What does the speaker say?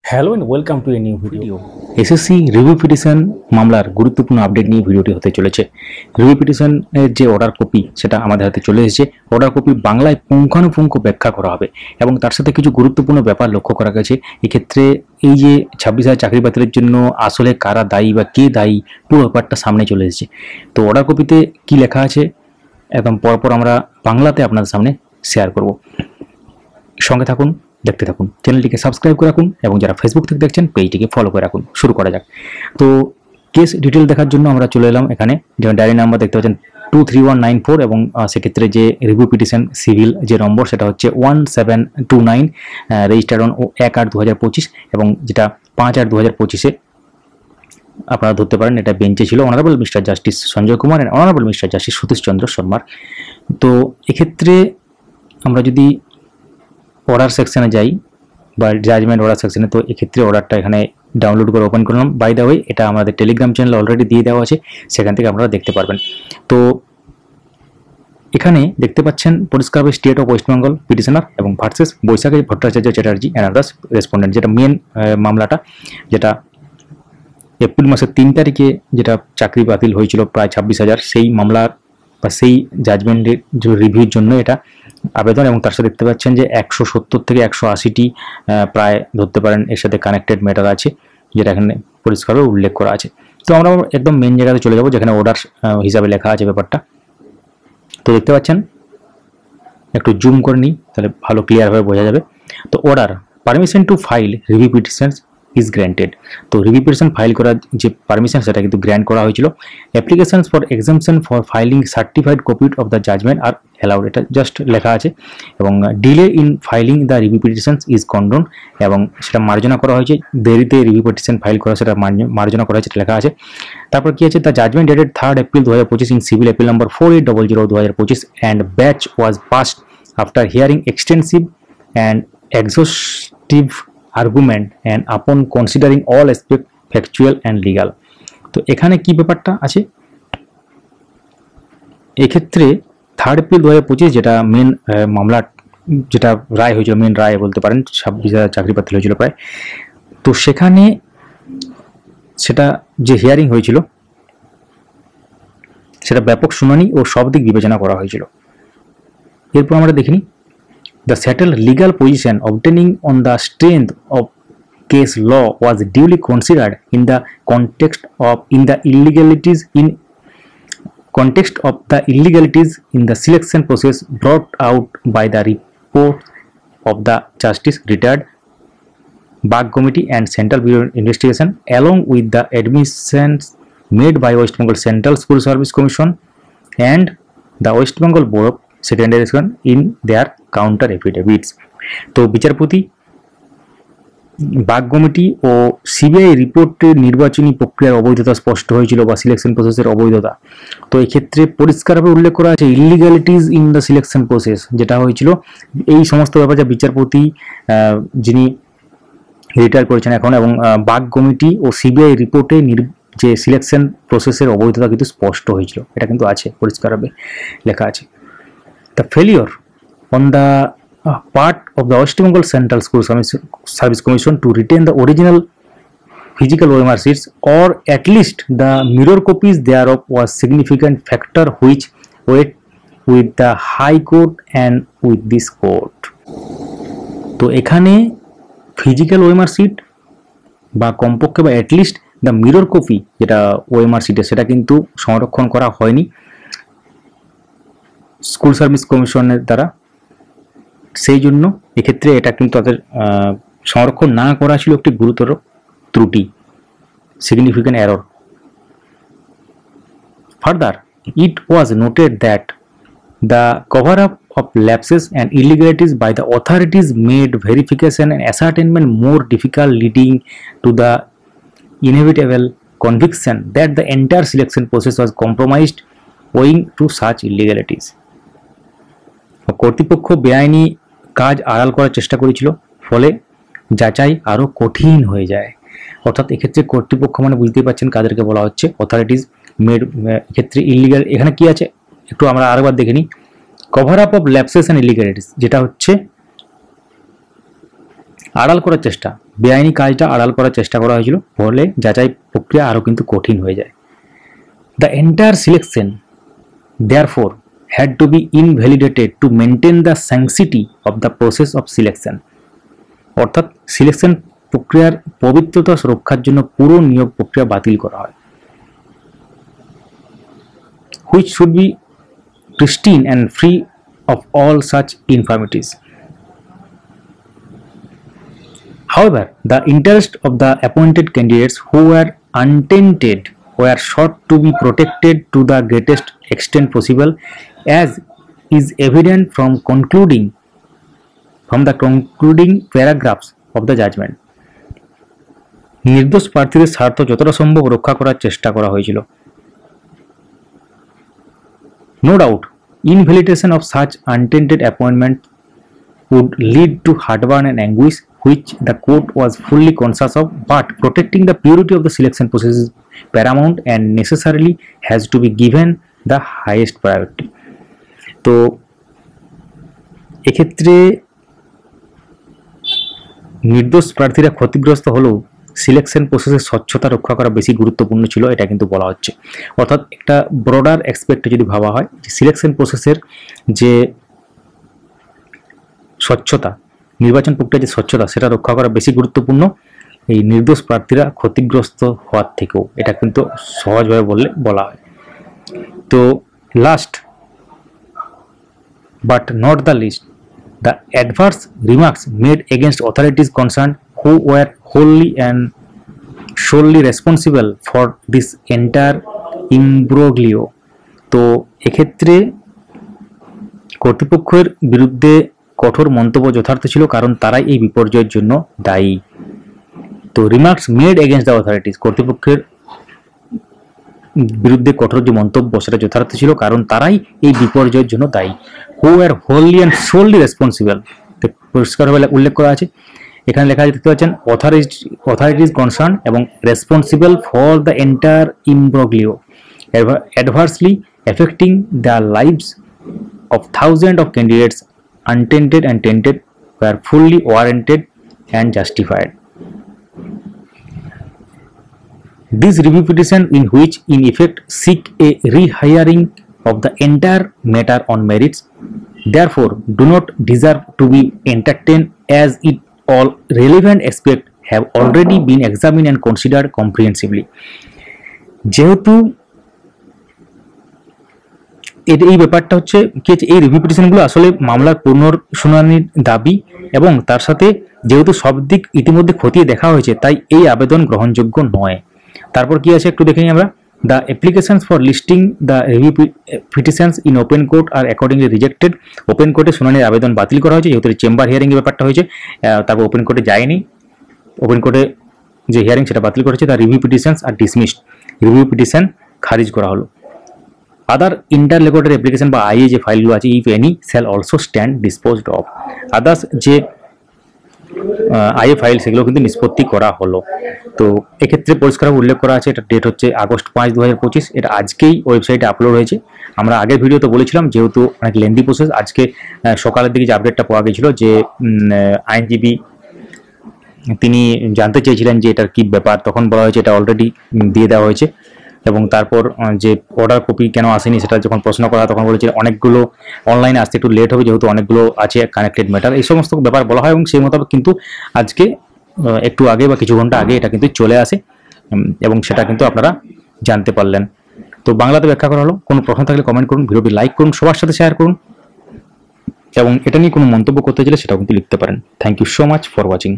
Hello and welcome to a new video. SSC review petition মামলার গুরুত্বপূর্ণ update নিয়ে ভিডিওটি হতে চলেছে। রিভিউ পিটিশনের যে অর্ডার কপি সেটা আমাদের হাতে চলে এসেছে। অর্ডার কপি বাংলায় পুঙ্খানুপুঙ্খ ব্যাখ্যা করা হবে এবং তার সাথে কিছু গুরুত্বপূর্ণ ব্যাপার লক্ষ্য করা গেছে। এক্ষেত্রে এই যে 26,000 চাকরি বাতিলের জন্য আসলে কারা দায়ী বা কে দায়ী পুরো ব্যাপারটা সামনে চলে এসেছে। তো অর্ডার কপিতে কি লেখা আছে একদম পরপর আমরা বাংলাতে আপনাদের সামনে শেয়ার করব। সঙ্গে থাকুন, দেখতে থাকুন, চ্যানেলটিকে সাবস্ক্রাইব করে রাখুন এবং যারা ফেসবুক থেকে দেখছেন পেজটিকে ফলো করে রাখুন। শুরু করা যাক। তো কেস ডিটেল দেখার জন্য আমরা চলে এলাম এখানে, যেমন ডায়েরি নাম্বার দেখতে পাচ্ছেন 23194 এবং সেক্ষেত্রে যে রিভিউ পিটিশন সিভিল যে নম্বর সেটা হচ্ছে 1729, রেজিস্টার্ড অন 1/8/2025 এবং যেটা 5/8/2025-এ আপনারা ধরতে পারেন এটা বেঞ্চে ছিল honourable mister justice Sanjay Kumar and honourable mister justice Satish Chandra শর্মার। তো এক্ষেত্রে আমরা যদি অর্ডার সেকশনে যাই বা জাজমেন্ট অর্ডার সেকশনে, তো এক্ষেত্রে অর্ডারটা এখানে ডাউনলোড করে ওপেন করলাম। বাই দ্য ওয়ে এটা আমাদের টেলিগ্রাম চ্যানেলে অলরেডি দিয়ে দেওয়া আছে, সেখান থেকে আপনারা দেখতে পারবেন। তো এখানে দেখতে পাচ্ছেন পরিষ্কারভাবে state of West Bengal petitioner এবং versus Baishakhi Bhattacharya Chatterjee and others respondent, যেটা মেন মামলাটা, যেটা এপ্রিল মাসের 3 তারিখে যেটা চাকরি বাতিল হয়েছিল প্রায় 26,000, সেই মামলার বা সেই জাজমেন্টের রিভিউর জন্য এটা আবেদন। এবং তার সাথে দেখতে পাচ্ছেন যে 170 থেকে 180টি প্রায় ধরতে পারেন এর সাথে কানেক্টেড ম্যাটার আছে, যেটা এখানে পরিষ্কারভাবে উল্লেখ করা আছে। তো আমরা একদম মেন জায়গাতে চলে যাব যেখানে অর্ডার হিসাবে লেখা আছে ব্যাপারটা। তো দেখতে পাচ্ছেন, একটু জুম করে নিই তাহলে ভালো ক্লিয়ারভাবে বোঝা যাবে। তো order permission to file review petitions is granted. তো রিভিউ পিটিশন ফাইল করার যে পারমিশন সেটা কিন্তু গ্র্যান্ট করা হয়েছিল। Applications for exemption for filing certified copy of the judgment are allowed, এটা জাস্ট লেখা আছে। এবং delay in filing the review petitions is condone, এবং সেটা মার্জনা করা হয়েছে, দেরিতে রিভিউ পিটিশন ফাইল করা সেটা মার্জনা করা হয়েছে, এটা লেখা আছে। তারপর কি আছে, the judgment dated 3rd April 2025 in civil appeal number 4800/2025 and batch was passed after hearing extensive and exhaustive argument and upon considering all aspect factual and legal. তো এখানে কি ব্যাপারটা আছে, এক্ষেত্রে 3rd April 2025 যেটা মেন মামলা, যেটা রায় হয়েছিল, মেন রায় বলতে পারেন, 26,000 চাকরি বাতিল হয়েছিল প্রায়। তো সেখানে সেটা যে হিয়ারিং হয়েছিল সেটা ব্যাপক শুনানি ও সব দিক বিবেচনা করা হয়েছিল। এরপর আমরা দেখিনি, the settled legal position obtaining on the strength of case law was duly considered in the context of the illegalities in the selection process brought out by the report of the Justice Retired Bag Committee and Central Bureau of Investigation, along with the admissions made by West Bengal Central School Service Commission and the West Bengal Board of Secondary Education in their counter এফিডেভিটস। তো বিচারপতি bug committee ও CBI রিপোর্টের নির্বাচনী প্রক্রিয়ার অবৈধতা স্পষ্ট হয়েছিল বা selection প্রসেসের অবৈধতা। তো এক্ষেত্রে পরিষ্কারভাবে উল্লেখ করা আছে illegalities in the selection process, যেটা হয়েছিল এই সমস্ত ব্যাপার যা বিচারপতি যিনি রিটায়ার করেছেন এখন, এবং বাগ কমিটি ও সিবিআই রিপোর্টে যে সিলেকশন প্রসেসের অবৈধতা কিন্তু স্পষ্ট হয়েছিল, এটা কিন্তু আছে, পরিষ্কারভাবে লেখা আছে। The failure on the part of the West Bengal Central School Service Commission to retain the original physical OMR sheets or at least the mirror copies thereof was significant factor which weighed with the High Court and with this court. তো এখানে physical OMR sheet বা কমপক্ষে বা at least the mirror copy যেটা OMR শিটে সেটা কিন্তু সংরক্ষণ করা হয়নি স্কুল সার্ভিস কমিশনের দ্বারা। সেই জন্য এক্ষেত্রে এটা কিন্তু তাদের সংরক্ষণ না করা ছিল একটি গুরুতর ত্রুটি, significant error. Further it was noted that the cover up of lapses and illegalities by the authorities made verification and ascertainment more difficult, leading to the inevitable conviction that the entire selection process was compromised owing to such illegalities. কর্তৃপক্ষ বেআইনি কাজ আড়াল করার চেষ্টা করেছিল, ফলে যাচাই আরও কঠিন হয়ে যায়। অর্থাৎ এক্ষেত্রে কর্তৃপক্ষ মানে বুঝতেই পারছেন কাদেরকে বলা হচ্ছে, অথরিটিজ মেড, এক্ষেত্রে ইলিগাল। এখানে কি আছে একটু আমরা আরেকবার দেখে নিই। Cover up of lapses and illegalities, যেটা হচ্ছে আড়াল করার চেষ্টা, বেআইনি কাজটা আড়াল করার চেষ্টা করা হয়েছিল, ফলে যাচাই প্রক্রিয়া আরও কিন্তু কঠিন হয়ে যায়। The entire selection therefore had to be invalidated to maintain the sanctity of the process of selection। অর্থাৎ সিলেকশন প্রক্রিয়ার পবিত্রতা সুরক্ষার জন্য পুরো নিয়োগ প্রক্রিয়া বাতিল করা হয়, which should be pristine and free of all such infirmities। However, the interest of the appointed candidates who were untainted were sought to be protected to the greatest extent possible, as is evident from the concluding paragraphs of the judgment। নির্দোষ প্রার্থীদের স্বার্থ যতটা সম্ভব রক্ষা করার চেষ্টা করা হয়েছিল। No doubt, invalidation of such untainted appointment would lead to heartburn and anguish, which the court was fully conscious of, but protecting the purity of the selection process is paramount and necessarily has to be given the highest priority। তো এক্ষেত্রে নির্দোষ প্রার্থীরা ক্ষতিগ্রস্ত হলেও selection প্রসেসের স্বচ্ছতা রক্ষা করা বেশি গুরুত্বপূর্ণ ছিল, এটা কিন্তু বলা হচ্ছে। অর্থাৎ একটা ব্রডার এক্সপেক্টে যদি ভাবা হয় যে সিলেকশন প্রসেসের যে স্বচ্ছতা, নির্বাচন প্রক্রিয়ার যে স্বচ্ছতা, সেটা রক্ষা করা বেশি গুরুত্বপূর্ণ এই নির্দোষ প্রার্থীরা ক্ষতিগ্রস্ত হওয়ার থেকেও, এটা কিন্তু সহজভাবে বলা হয়। তো last but not the least, the adverse remarks made against authorities concerned who were wholly and solely responsible for this entire imbroglio। তো এক্ষেত্রে কর্তৃপক্ষের বিরুদ্ধে কঠোর মন্তব্য যথার্থ ছিল, কারণ তারাই এই বিপর্যয়ের জন্য দায়ী। তো remarks made against the authorities, কর্তৃপক্ষের বিরুদ্ধে কঠোর যে মন্তব্য সেটা যথার্থ ছিল, কারণ তারাই এই বিপর্যয়ের জন্য দায়ী। Who are wholly and solely responsible, পরিষ্কারভাবে উল্লেখ করা আছে। এখানে লেখা দেখতে পাচ্ছেন অথরিটিজ কনসার্ন এবং responsible for the entire imbroglio adversely affecting the lives of thousand of candidates untainted and tainted were fully warranted and justified। This review petition, in which in effect seek a rehearing of the entire matter on merits, therefore do not deserve to be entertained, as it all relevant aspects have already been examined and considered comprehensively। যেহেতু এই ব্যাপারটা হচ্ছে কি, এই review পিটিশনগুলো আসলে মামলার পুনর্শুনানির দাবি, এবং তার সাথে যেহেতু সব দিক ইতিমধ্যে খতিয়ে দেখা হয়েছে, তাই এই আবেদন গ্রহণযোগ্য নয়। তারপর কি আছে একটু দেখে নিই আমরা। The applications for listing the review petitions in open court are accordingly rejected. Open কোর্টে শুনানির আবেদন বাতিল করা হয়েছে, যেহেতু চেম্বার হিয়ারিং এর ব্যাপারটা হয়েছে, তারপর ওপেন কোর্টে যায়নি, ওপেন কোর্টে যে হিয়ারিং সেটা বাতিল করেছে। The review petitions are dismissed, review petition খারিজ করা হলো। আদার ইন্টারলেগেটেড অ্যাপ্লিকেশন বা আইএ যে ফাইলগুলো আছে, if any shall also stand disposed of. Others যে আইএ ফাইল সেগুলো কিন্তু নিষ্পত্তি করা হলো। তো এক্ষেত্রে পরিষ্কারভাবে উল্লেখ করা আছে, এটা ডেট হচ্ছে আগস্ট 5, 2025। এটা আজকেই ওয়েবসাইটে আপলোড হয়েছে। আমরা আগের ভিডিওতে বলেছিলাম যেহেতু অনেক লেন্দি প্রসেস, আজকে সকালের দিকে যে আপডেটটা পাওয়া গেছিলো যে আইনজীবী তিনি জানতে চেয়েছিলেন যে এটার কি ব্যাপার, তখন বলা হয়েছে এটা অলরেডি দিয়ে দেওয়া হয়েছে। এবং তারপর যে অর্ডার কপি কেন আসেনি সেটা যখন প্রশ্ন করা, তখন বলেছিল অনেকগুলো অনলাইনে আসতে একটু লেট হবে, যেহেতু অনেকগুলো আছে কানেক্টেড ম্যাটার, এই সমস্ত ব্যাপার বলা হয়। এবং সেই মোতাবেক কিন্তু আজকে একটু আগে বা কিছু ঘন্টা আগে এটা কিন্তু চলে আসে, এবং সেটা কিন্তু আপনারা জানতে পারলেন। তো বাংলাতে ব্যাখ্যা করা হলো। কোনো প্রশ্ন থাকলে কমেন্ট করুন, ভিডিওটি লাইক করুন, সবার সাথে শেয়ার করুন, এবং এটা নিয়ে কোনো মন্তব্য করতে চাইলে সেটাও কিন্তু লিখতে পারেন। Thank you so much for watching.